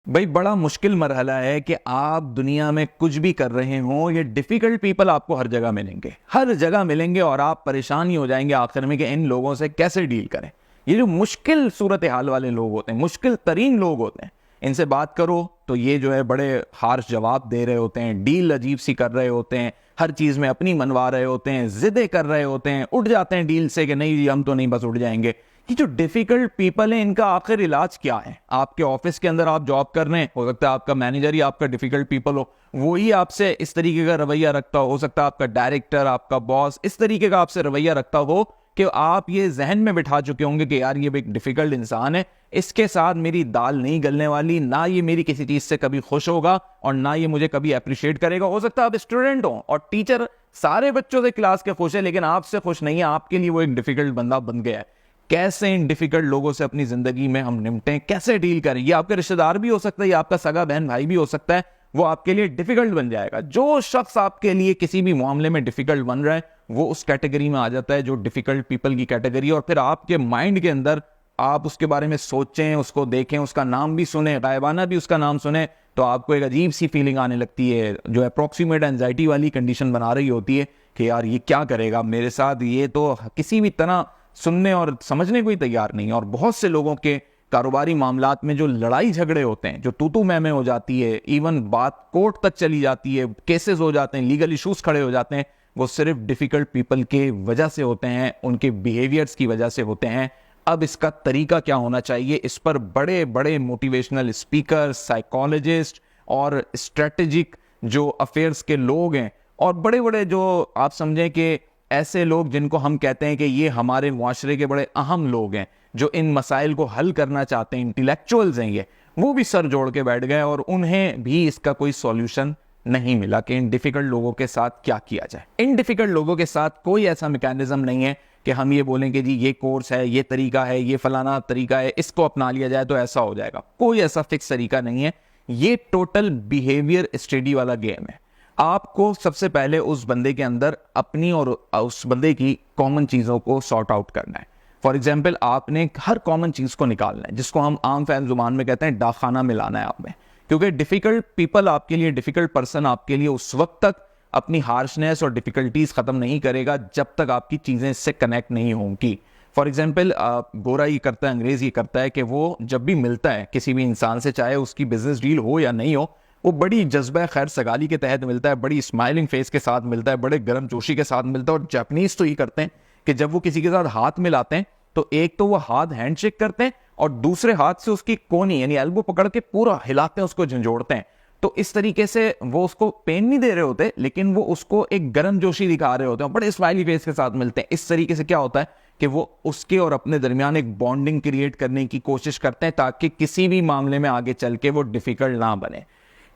भाई बड़ा मुश्किल मरहला है कि आप दुनिया में कुछ भी कर रहे हो, ये डिफिकल्ट पीपल आपको हर जगह मिलेंगे, हर जगह मिलेंगे और आप परेशान ही हो जाएंगे आखिर में कि इन लोगों से कैसे डील करें। ये जो मुश्किल सूरत हाल वाले लोग होते हैं, मुश्किल तरीन लोग होते हैं, इनसे बात करो तो ये जो है बड़े हार्श जवाब दे रहे होते हैं, डील अजीब सी कर रहे होते हैं, हर चीज में अपनी मनवा रहे होते हैं, जिदे कर रहे होते हैं, उठ जाते हैं डील से कि नहीं हम तो नहीं, बस उठ जाएंगे। ये जो डिफिकल्ट पीपल है, इनका आखिर इलाज क्या है? आपके ऑफिस के अंदर आप जॉब कर रहे हैं, हो सकता है आपका मैनेजर ही आपका डिफिकल्ट पीपल हो, वो ही आपसे इस तरीके का रवैया रखता हो सकता है आपका डायरेक्टर, आपका बॉस इस तरीके का आपसे रवैया रखता हो कि आप ये जहन में बिठा चुके होंगे कि यार ये एक डिफिकल्ट इंसान है, इसके साथ मेरी दाल नहीं गलने वाली, ना ये मेरी किसी चीज से कभी खुश होगा और ना ये मुझे कभी अप्रिशिएट करेगा। हो सकता है आप स्टूडेंट हो और टीचर सारे बच्चों से क्लास के खुश है लेकिन आपसे खुश नहीं है, आपके लिए वो एक डिफिकल्ट बंदा बन गया है। कैसे इन डिफिकल्ट लोगों से अपनी जिंदगी में हम निपटें, कैसे डील करें? ये आपके रिश्तेदार भी हो सकता है, ये आपका सगा बहन भाई भी हो सकता है, वो आपके लिए डिफिकल्ट बन जाएगा। जो शख्स आपके लिए किसी भी मामले में डिफिकल्ट बन रहा है वो उस कैटेगरी में आ जाता है, जो डिफिकल्ट पीपल की कैटेगरी। और फिर आपके माइंड के अंदर आप उसके बारे में सोचें, उसको देखें, उसका नाम भी सुने, गायबाना भी उसका नाम सुने, तो आपको एक अजीब सी फीलिंग आने लगती है जो अप्रोक्सीमेट एंजाइटी वाली कंडीशन बना रही होती है कि यार ये क्या करेगा मेरे साथ, ये तो किसी भी तरह सुनने और समझने को ही तैयार नहीं है। और बहुत से लोगों के कारोबारी मामलात में जो लड़ाई झगड़े होते हैं, जो तू मैं हो जाती है, इवन बात कोर्ट तक चली जाती है, केसेस हो जाते हैं, लीगल इश्यूज खड़े हो जाते हैं, वो सिर्फ डिफिकल्ट पीपल के वजह से होते हैं, उनके बिहेवियर्स की वजह से होते हैं। अब इसका तरीका क्या होना चाहिए, इस पर बड़े बड़े मोटिवेशनल स्पीकर, साइकोलॉजिस्ट और स्ट्रेटेजिक जो अफेयर्स के लोग हैं और बड़े बड़े जो आप समझें कि ऐसे लोग जिनको हम कहते हैं कि ये हमारे मुआशरे के बड़े अहम लोग हैं, जो इन मसाइल को हल करना चाहते हैं, इंटेलेक्चुअल्स हैं, ये वो भी सर जोड़ के बैठ गए और उन्हें भी इसका कोई सॉल्यूशन नहीं मिला कि इन डिफिकल्ट लोगों के साथ क्या किया जाए। इन डिफिकल्ट लोगों के साथ कोई ऐसा मैकेनिज्म नहीं है कि हम ये बोलें कि जी ये कोर्स है, ये तरीका है, ये फलाना तरीका है, इसको अपना लिया जाए तो ऐसा हो जाएगा। कोई ऐसा फिक्स तरीका नहीं है, ये टोटल बिहेवियर स्टडी वाला गेम है। आपको सबसे पहले उस बंदे के अंदर अपनी और उस बंदे की कॉमन चीजों को सॉर्ट आउट करना है। फॉर एग्जाम्पल, आपने हर कॉमन चीज को निकालना है, जिसको हम आम फैन जुबान में कहते हैं डाखाना मिलाना है आप में। क्योंकि डिफिकल्ट पीपल आपके लिए, डिफिकल्ट पर्सन आपके लिए उस वक्त तक अपनी हार्शनेस और डिफिकल्टीज खत्म नहीं करेगा जब तक आपकी चीजें इससे कनेक्ट नहीं होंगी। फॉर एग्जाम्पल, गोरा ये करता है, अंग्रेज ये करता है कि वो जब भी मिलता है किसी भी इंसान से, चाहे उसकी बिजनेस डील हो या नहीं हो, वो बड़ी जज्बा खैर सगाली के तहत मिलता है, बड़ी स्माइलिंग फेस के साथ मिलता है, बड़े गर्म जोशी के साथ मिलता है। और जापानीज तो ये करते हैं कि जब वो किसी के साथ हाथ मिलाते हैं तो एक तो वो हाथ हैंडशेक करते हैं और दूसरे हाथ से उसकी कोनी यानी एल्बो पकड़ के पूरा हिलाते हैं, उसको झंझोड़ते हैं। तो इस तरीके से वो उसको पेन नहीं दे रहे होते लेकिन वो उसको एक गर्म जोशी दिखा रहे होते हैं, बड़े स्माइली फेस के साथ मिलते हैं। इस तरीके से क्या होता है कि वो उसके और अपने दरमियान एक बॉन्डिंग क्रिएट करने की कोशिश करते हैं ताकि किसी भी मामले में आगे चल के वो डिफिकल्ट ना बने।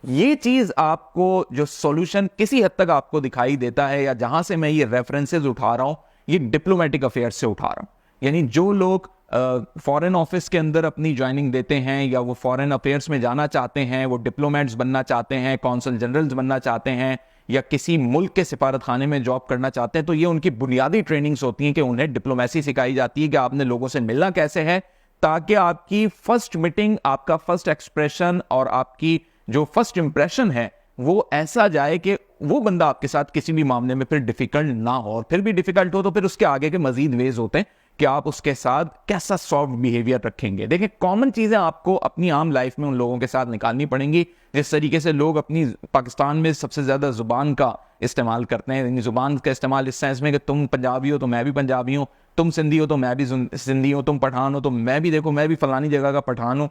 ये चीज आपको जो सॉल्यूशन किसी हद तक आपको दिखाई देता है, या जहां से मैं ये रेफरेंसेस उठा रहा हूं, ये डिप्लोमेटिक अफेयर्स से उठा रहा हूं। यानी जो लोग फॉरेन ऑफिस के अंदर अपनी ज्वाइनिंग देते हैं या वो फॉरेन अफेयर्स में जाना चाहते हैं, वो डिप्लोमेट्स बनना चाहते हैं, कौंसल जनरल्स बनना चाहते हैं, या किसी मुल्क के सिफारत खाने में जॉब करना चाहते हैं, तो ये उनकी बुनियादी ट्रेनिंग्स होती हैं कि उन्हें डिप्लोमेसी सिखाई जाती है कि आपने लोगों से मिलना कैसे है, ताकि आपकी फर्स्ट मीटिंग, आपका फर्स्ट एक्सप्रेशन और आपकी जो फर्स्ट इंप्रेशन है वो ऐसा जाए कि वो बंदा आपके साथ किसी भी मामले में फिर डिफिकल्ट ना हो। और फिर भी डिफिकल्ट हो तो फिर उसके आगे के मजीद वेज होते हैं कि आप उसके साथ कैसा सॉफ्ट बिहेवियर रखेंगे। देखिए, कॉमन चीजें आपको अपनी आम लाइफ में उन लोगों के साथ निकालनी पड़ेंगी। जिस तरीके से लोग अपनी पाकिस्तान में सबसे ज्यादा जुबान का इस्तेमाल करते हैं, जुबान का इस्तेमाल इस सेंस में कि तुम पंजाबी हो तो मैं भी पंजाबी हूं, तुम सिंधी हो तो मैं भी सिंधी हूं, तुम पठान हो तो मैं भी, देखो मैं भी फलानी जगह का पठान हूं।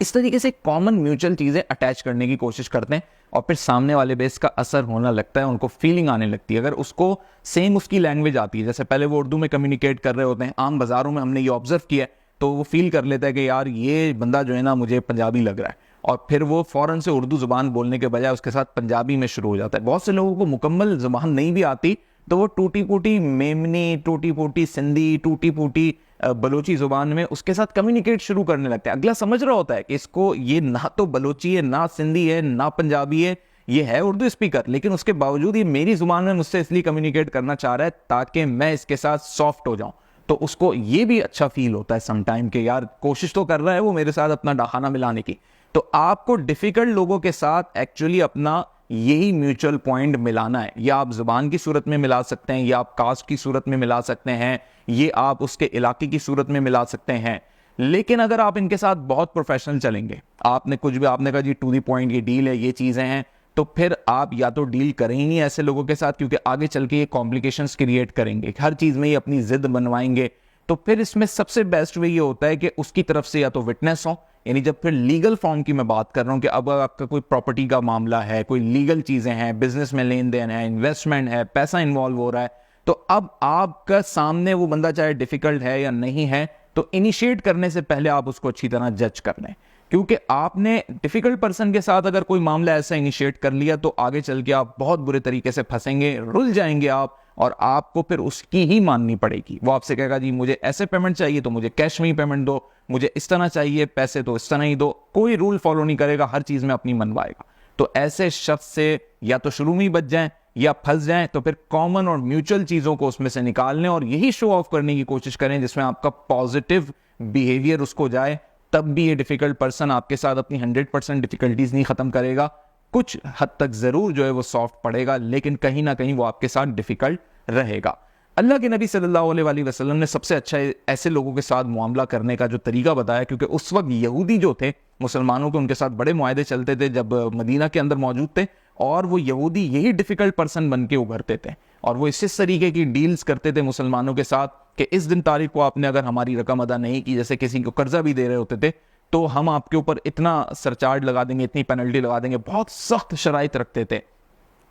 इस तरीके से कॉमन म्यूचुअल चीजें अटैच करने की कोशिश करते हैं और फिर सामने वाले बेस का असर होना लगता है, उनको फीलिंग आने लगती है। अगर उसको सेम उसकी लैंग्वेज आती है, जैसे पहले वो उर्दू में कम्युनिकेट कर रहे होते हैं, आम बाजारों में हमने ये ऑब्जर्व किया है, तो वो फील कर लेता है कि यार ये बंदा जो है ना मुझे पंजाबी लग रहा है, और फिर वो फौरन से उर्दू जुबान बोलने के बजाय उसके साथ पंजाबी में शुरू हो जाता है। बहुत से लोगों को मुकम्मल जुबान नहीं भी आती तो वो टूटी फूटी मेमनी, टूटी फूटी सिंधी, टूटी फूटी बलोची जुबान में उसके साथ कम्युनिकेट शुरू करने लगते हैं। अगला समझ रहा होता है कि इसको ये ना तो बलोची है, ना सिंधी है, ना पंजाबी है, ये है उर्दू स्पीकर, लेकिन उसके बावजूद ये मेरी जुबान में मुझसे इसलिए कम्युनिकेट करना चाह रहा है ताकि मैं इसके साथ सॉफ्ट हो जाऊं। तो उसको ये भी अच्छा फील होता है समटाइम कि यार कोशिश तो कर रहा है वो मेरे साथ अपना डाखाना मिलाने की। तो आपको डिफिकल्ट लोगों के साथ एक्चुअली अपना यही म्यूचुअल पॉइंट मिलाना है। या आप जुबान की सूरत में मिला सकते हैं, या आप कास्ट की सूरत में मिला सकते हैं, ये आप उसके इलाके की सूरत में मिला सकते हैं। लेकिन अगर आप इनके साथ बहुत प्रोफेशनल चलेंगे, आपने कुछ भी आपने कहा जी टू द पॉइंट ये डील है, ये चीजें हैं, तो फिर आप या तो डील करें ही नहीं ऐसे लोगों के साथ, क्योंकि आगे चल के ये कॉम्प्लिकेशंस क्रिएट करेंगे, हर चीज में ये अपनी जिद बनवाएंगे। तो फिर इसमें सबसे बेस्ट वे ये होता है कि उसकी तरफ से या तो विटनेस हो, यानी जब फिर लीगल फॉर्म की मैं बात कर रहा हूं कि अब आपका कोई प्रॉपर्टी का मामला है, कोई लीगल चीजें हैं, बिजनेस में लेन देन है, इन्वेस्टमेंट है, पैसा इन्वॉल्व हो रहा है, तो अब आपका सामने वो बंदा चाहे डिफिकल्ट है या नहीं है, तो इनिशिएट करने से पहले आप उसको अच्छी तरह जज कर लें। क्योंकि आपने डिफिकल्ट पर्सन के साथ अगर कोई मामला ऐसा इनिशिएट कर लिया तो आगे चल के आप बहुत बुरे तरीके से फंसेंगे, रुल जाएंगे आप, और आपको फिर उसकी ही माननी पड़ेगी। वो आपसे कहेगा जी मुझे ऐसे पेमेंट चाहिए तो मुझे कैश में ही पेमेंट दो, मुझे इस तरह चाहिए पैसे तो इस तरह ही दो, कोई रूल फॉलो नहीं करेगा, हर चीज में अपनी मनवाएगा। तो ऐसे शख्स से या तो शुरू में ही बच जाएं या फंस जाएं, तो फिर कॉमन और म्यूचुअल चीजों को उसमें से निकाल लें और यही शो ऑफ करने की कोशिश करें जिसमें आपका पॉजिटिव बिहेवियर उसको जाए। तब भी ये डिफिकल्ट पर्सन आपके साथ अपनी 100% डिफिकल्टीज नहीं खत्म करेगा, कुछ हद तक जरूर जो है वो सॉफ्ट पड़ेगा, लेकिन कहीं ना कहीं वो आपके साथ डिफिकल्ट रहेगा। अल्लाह के नबी सल्लल्लाहु अलैहि वसल्लम ने सबसे अच्छा ऐसे लोगों के साथ मुआमला करने का जो तरीका बताया, क्योंकि उस वक्त यहूदी जो थे मुसलमानों के, उनके साथ बड़े मुआहदे चलते थे जब मदीना के अंदर मौजूद थे, और वो यहूदी यही डिफिकल्ट पर्सन बन के उभरते थे, और वो इस तरीके की डील्स करते थे मुसलमानों के साथ कि इस दिन तारीख को आपने अगर हमारी रकम अदा नहीं की, जैसे किसी को कर्जा भी दे रहे होते थे, तो हम आपके ऊपर इतना सरचार्ज लगा देंगे, इतनी पेनल्टी लगा देंगे, बहुत सख्त शराइत रखते थे।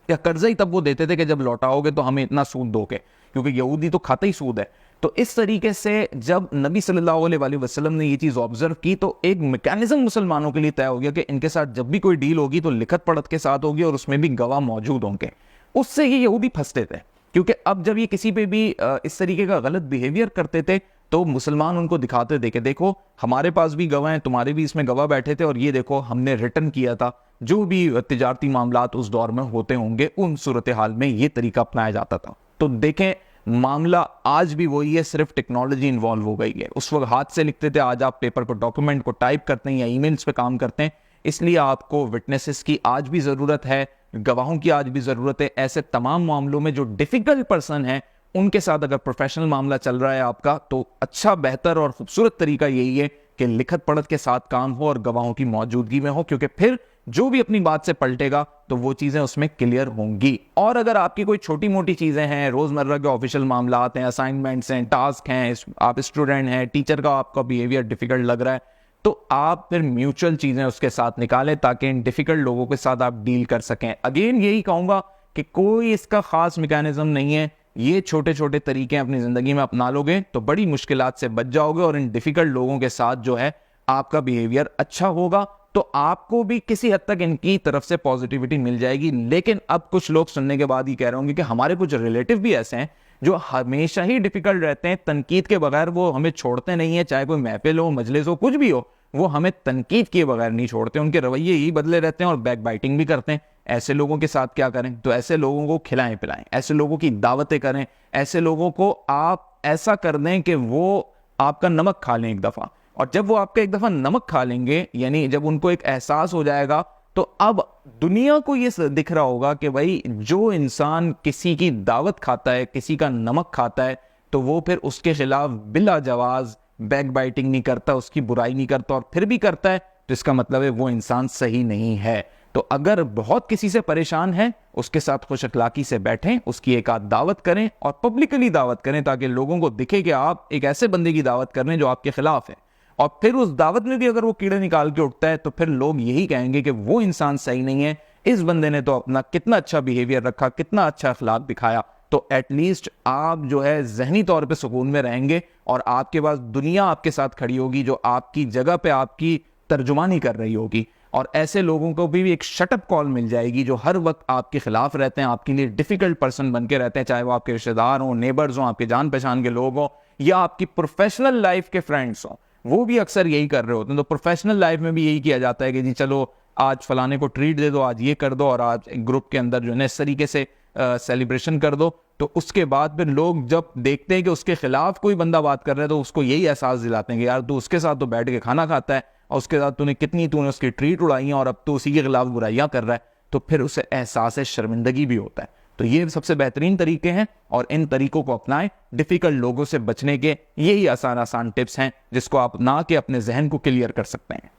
या कर्जा ही तब वो देते थे कि जब लौटाओगे तो हमें इतना सूद दोगे, क्योंकि यहूदी तो खाता ही सूद है। तो इस तरीके से जब नबी सल्लल्लाहु अलैहि वसल्लम ने ये चीज ऑब्जर्व की, तो एक मैकेनिज्म मुसलमानों के लिए तय हो गया कि इनके साथ जब भी कोई डील होगी तो लिखत पढ़त के साथ होगी और उसमें भी गवाह मौजूद होंगे। उससे ये यहूदी फंसते थे, क्योंकि अब जब ये किसी पे भी इस तरीके का गलत बिहेवियर करते थे तो मुसलमान उनको दिखाते थे कि देखो हमारे पास भी गवाह हैं, तुम्हारे भी इसमें गवाह बैठे थे, और ये देखो हमने रिटर्न किया था। जो भी तिजारती मामलात उस दौर में होते होंगे उन सूरत हाल में ये तरीका अपनाया जाता था। तो देखें मामला आज भी वही है, सिर्फ टेक्नोलॉजी इन्वॉल्व हो गई है। उस वक्त हाथ से लिखते थे, आज आप पेपर को, डॉक्यूमेंट को टाइप करते हैं या ईमेल्स पे काम करते हैं। इसलिए आपको विटनेसेस की आज भी जरूरत है, गवाहों की आज भी जरूरत है। ऐसे तमाम मामलों में जो डिफिकल्ट पर्सन है उनके साथ अगर प्रोफेशनल मामला चल रहा है आपका, तो अच्छा, बेहतर और खूबसूरत तरीका यही है कि लिखत पढ़त के साथ काम हो और गवाहों की मौजूदगी में हो, क्योंकि फिर जो भी अपनी बात से पलटेगा तो वो चीजें उसमें क्लियर होंगी। और अगर आपकी कोई छोटी मोटी चीजें हैं, रोजमर्रा के ऑफिशियल मामलात हैं, असाइनमेंट्स हैं, टास्क हैं, आप स्टूडेंट हैं, टीचर का आपका बिहेवियर डिफिकल्ट लग रहा है, तो आप फिर म्यूचुअल चीजें उसके साथ निकालें ताकि इन डिफिकल्ट लोगों के साथ आप डील कर सकें। अगेन यही कहूंगा कि कोई इसका खास मैकेनिज्म नहीं है, ये छोटे छोटे तरीके अपनी जिंदगी में अपना लोगे तो बड़ी मुश्किलात से बच जाओगे, और इन डिफिकल्ट लोगों के साथ जो है आपका बिहेवियर अच्छा होगा, तो आपको भी किसी हद तक इनकी तरफ से पॉजिटिविटी मिल जाएगी। लेकिन अब कुछ लोग सुनने के बाद ही कह रहे होंगे कि हमारे कुछ रिलेटिव भी ऐसे हैं जो हमेशा ही डिफिकल्ट रहते हैं, तनकीद के बगैर वो हमें छोड़ते नहीं है, चाहे कोई महफिल हो, मजलिस हो, कुछ भी हो, वो हमें तनकीद किए बगैर नहीं छोड़ते, उनके रवैये ही बदले रहते हैं और बैक बाइटिंग भी करते हैं। ऐसे लोगों के साथ क्या करें? तो ऐसे लोगों को खिलाएं पिलाएं, ऐसे लोगों की दावतें करें, ऐसे लोगों को आप ऐसा कर दें कि वो आपका नमक खा लें एक दफा, और जब वो आपका एक दफा नमक खा लेंगे, यानी जब उनको एक एहसास हो जाएगा, तो अब दुनिया को ये दिख रहा होगा कि भाई जो इंसान किसी की दावत खाता है, किसी का नमक खाता है, तो वो फिर उसके खिलाफ बिला जवाज बैक बाइटिंग नहीं करता, उसकी बुराई नहीं करता, और फिर भी करता है तो इसका मतलब है वो इंसान सही नहीं है। तो अगर बहुत किसी से परेशान है, उसके साथ खुश अखलाकी से बैठें, उसकी एक आध दावत करें और पब्लिकली दावत करें, ताकि लोगों को दिखे कि आप एक ऐसे बंदे की दावत कर रहे हैं जो आपके खिलाफ है। और फिर उस दावत में भी अगर वो कीड़े निकाल के उठता है तो फिर लोग यही कहेंगे कि वो इंसान सही नहीं है, इस बंदे ने तो अपना कितना अच्छा बिहेवियर रखा, कितना अच्छा अखलाक दिखाया। तो एटलीस्ट आप जो है जहनी तौर पे सुकून में रहेंगे, और आपके पास दुनिया आपके साथ खड़ी होगी जो आपकी जगह पे आपकी तर्जुमानी कर रही होगी। और ऐसे लोगों को भी एक शटअप कॉल मिल जाएगी जो हर वक्त आपके खिलाफ रहते हैं, आपके लिए डिफिकल्ट पर्सन बन के रहते हैं, चाहे वो आपके रिश्तेदार हों, नेबर्स हों, आपके जान पहचान के लोग हों, या आपकी प्रोफेशनल लाइफ के फ्रेंड्स हों, वो भी अक्सर यही कर रहे होते हैं। तो प्रोफेशनल लाइफ में भी यही किया जाता है कि जी चलो आज फलाने को ट्रीट दे दो, आज ये कर दो, और आज एक ग्रुप के अंदर जो है इस तरीके से सेलिब्रेशन कर दो। तो उसके बाद फिर लोग जब देखते हैं कि उसके खिलाफ कोई बंदा बात कर रहा है तो उसको यही एहसास दिलाते हैं कि यार तू उसके साथ तो बैठ के खाना खाता है, और उसके बाद तूने उसकी ट्रीट उड़ाई है और अब तो उसी के खिलाफ बुराइयां कर रहा है, तो फिर उसे एहसास शर्मिंदगी भी होता है। तो ये सबसे बेहतरीन तरीके हैं और इन तरीकों को अपनाएं। डिफिकल्ट लोगों से बचने के यही आसान टिप्स हैं जिसको आप अपना के अपने जहन को क्लियर कर सकते हैं।